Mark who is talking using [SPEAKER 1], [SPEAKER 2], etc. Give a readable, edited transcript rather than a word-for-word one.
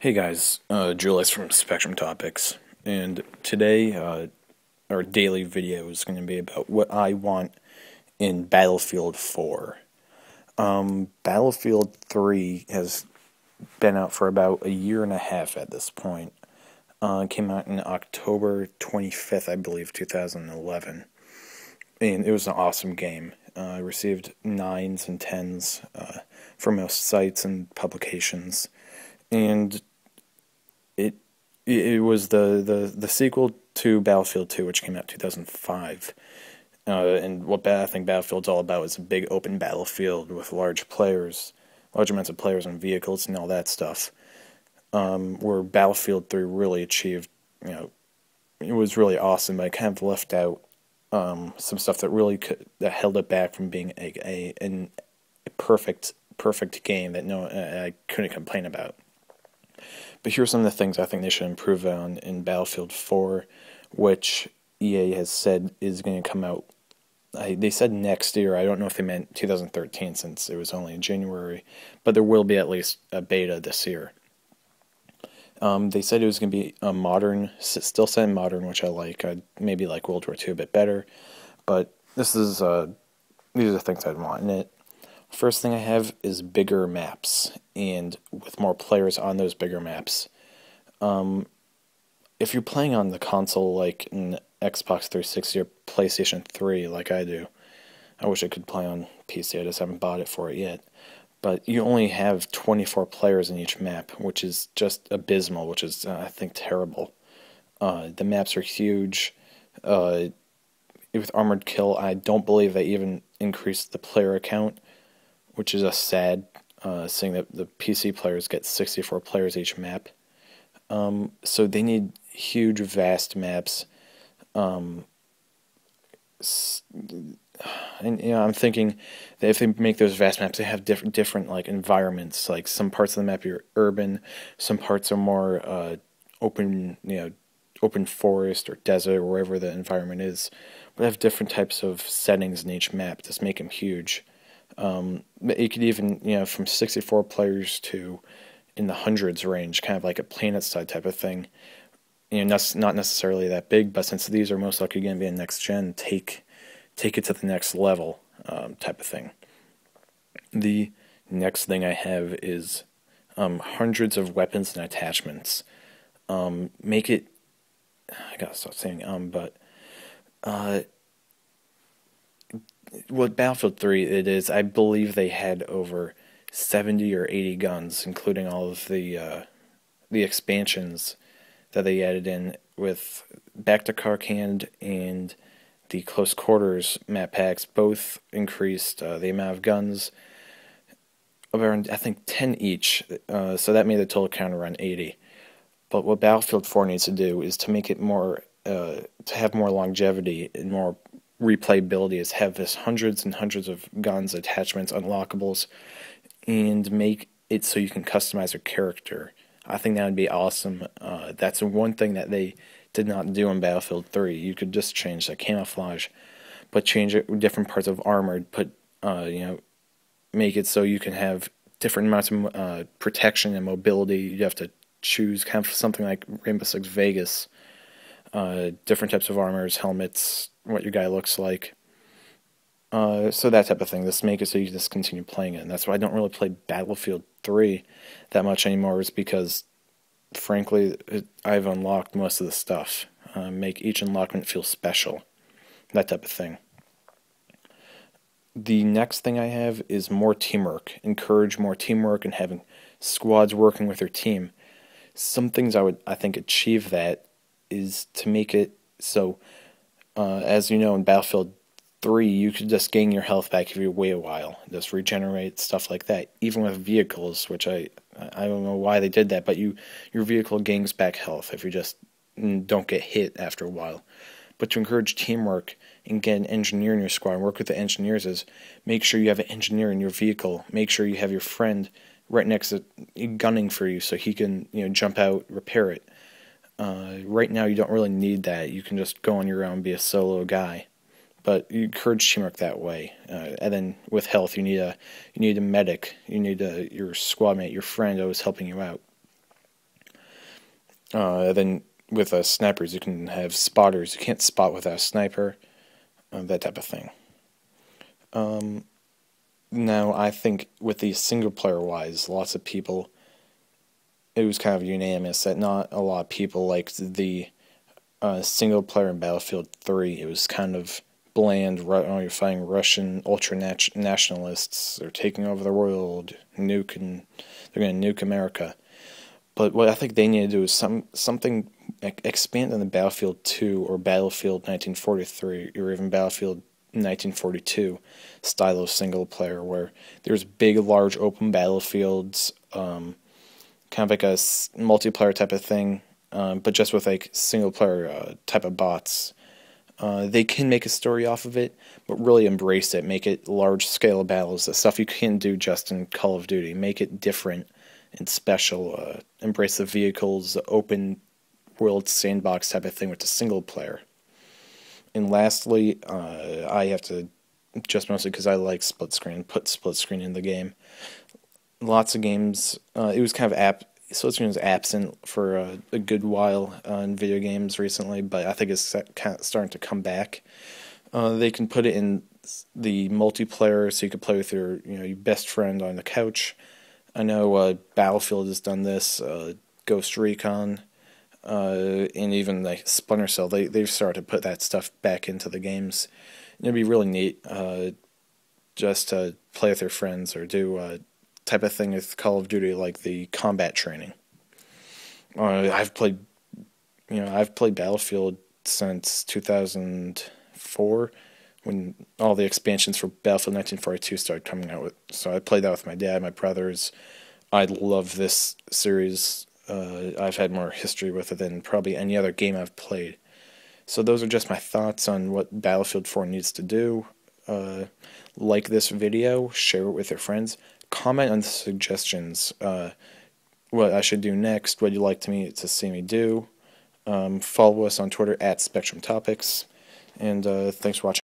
[SPEAKER 1] Hey guys, Julius from Spectrum Topics, and today our daily video is going to be about what I want in Battlefield 4. Battlefield 3 has been out for about a year and a half at this point. It came out in October 25th, I believe, 2011, and it was an awesome game. I received 9s and 10s from most sites and publications, and it it was the sequel to Battlefield 2, which came out in 2005. And what I think Battlefield's all about is a big open battlefield with large amounts of players and vehicles and all that stuff. Where Battlefield 3 really achieved, it was really awesome, but it kind of left out some stuff that held it back from being a perfect game that I couldn't complain about. But here's some of the things I think they should improve on in Battlefield 4, which EA has said is going to come out. They said next year. I don't know if they meant 2013 since it was only in January, but there will be at least a beta this year. They said it was going to be a modern, still set in modern, which I like. I maybe like World War II a bit better, but these are the things I'd want in it. First thing I have is bigger maps, and with more players on those bigger maps. If you're playing on the console like in Xbox 360 or PlayStation 3 like I do, I wish I could play on PC, I just haven't bought it for it yet. But you only have 24 players in each map, which is just abysmal, which is, I think, terrible. The maps are huge. With Armored Kill, I don't believe they even increased the player count, which is a sad, seeing that the PC players get 64 players each map. So they need huge, vast maps. And I'm thinking that if they make those vast maps, they have different like environments. Like some parts of the map are urban, some parts are more open, open forest or desert or wherever the environment is. But have different types of settings in each map. Just make them huge. You could even, from 64 players to in the hundreds range, kind of like a PlanetSide type of thing. Not necessarily that big, but since these are most likely going to be in next gen, take it to the next level, type of thing. The next thing I have is hundreds of weapons and attachments. Make it. I gotta stop saying but what Battlefield 3 it is, I believe they had over 70 or 80 guns, including all of the expansions that they added in with Back to Karkand and the Close Quarters map packs. Both increased the amount of guns of around, I think, 10 each, so that made the total count around 80. But what Battlefield 4 needs to do is to make it more, to have more longevity and more replayability, is have this hundreds and hundreds of guns, attachments, unlockables, and make it so you can customize your character. I think that would be awesome. That's one thing that they did not do in Battlefield 3. You could just change the camouflage, but change it different parts of armor. Make it so you can have different amounts of protection and mobility. You have to choose kind of something like Rainbow Six Vegas. Different types of armors, helmets, what your guy looks like. So that type of thing. Just make it so you can just continue playing it. And that's why I don't really play Battlefield 3 that much anymore, is because, frankly, I've unlocked most of the stuff. Make each unlockment feel special. That type of thing. The next thing I have is more teamwork. Encourage more teamwork and having squads working with their team. Some things I think achieve that is to make it so, as you know, in Battlefield 3, you could just gain your health back if you wait a while, just regenerate, stuff like that. Even with vehicles, which I don't know why they did that, but your vehicle gains back health if you just don't get hit after a while. But to encourage teamwork and get an engineer in your squad and work with the engineers is make sure you have an engineer in your vehicle. Make sure you have your friend right next to gunning for you so he can jump out, repair it. Right now you don't really need that. You can just go on your own, be a solo guy. But you encourage teamwork that way. And then with health, you need a medic. You need your squad mate, your friend always helping you out. Then with snipers, you can have spotters. You can't spot without a sniper, that type of thing. Now, I think with the single player wise, lots of people, it was kind of unanimous that not a lot of people liked the single player in Battlefield 3. It was kind of bland. You're fighting Russian ultra nationalists. They're taking over the world, they're going to nuke America. But what I think they need to do is something expand on the Battlefield 2 or Battlefield 1943 or even Battlefield 1942 style of single player, where there's big, large, open battlefields, kind of like a multiplayer type of thing, but just with like single player type of bots. They can make a story off of it, but really embrace it. Make it large scale battles, the stuff you can't do just in Call of Duty. Make it different and special. Embrace the vehicles, the open world sandbox type of thing with the single player. And lastly, I have to, just mostly because I like split screen, put split screen in the game. Lots of games, it was kind of split screen was absent for a good while in video games recently, but I think it's kind of starting to come back. They can put it in the multiplayer, so you can play with your best friend on the couch. I know Battlefield has done this, Ghost Recon, and even like Splinter Cell. They've started to put that stuff back into the games. It'd be really neat, just to play with your friends or do type of thing with Call of Duty, like the combat training. I've played Battlefield since 2004, when all the expansions for Battlefield 1942 started coming out. So I played that with my dad, my brothers. I love this series. I've had more history with it than probably any other game I've played. So those are just my thoughts on what Battlefield 4 needs to do. Like this video, share it with your friends, comment on the suggestions, what I should do next, what you'd like to see me do. Follow us on Twitter at Spectrum Topics, and thanks for watching.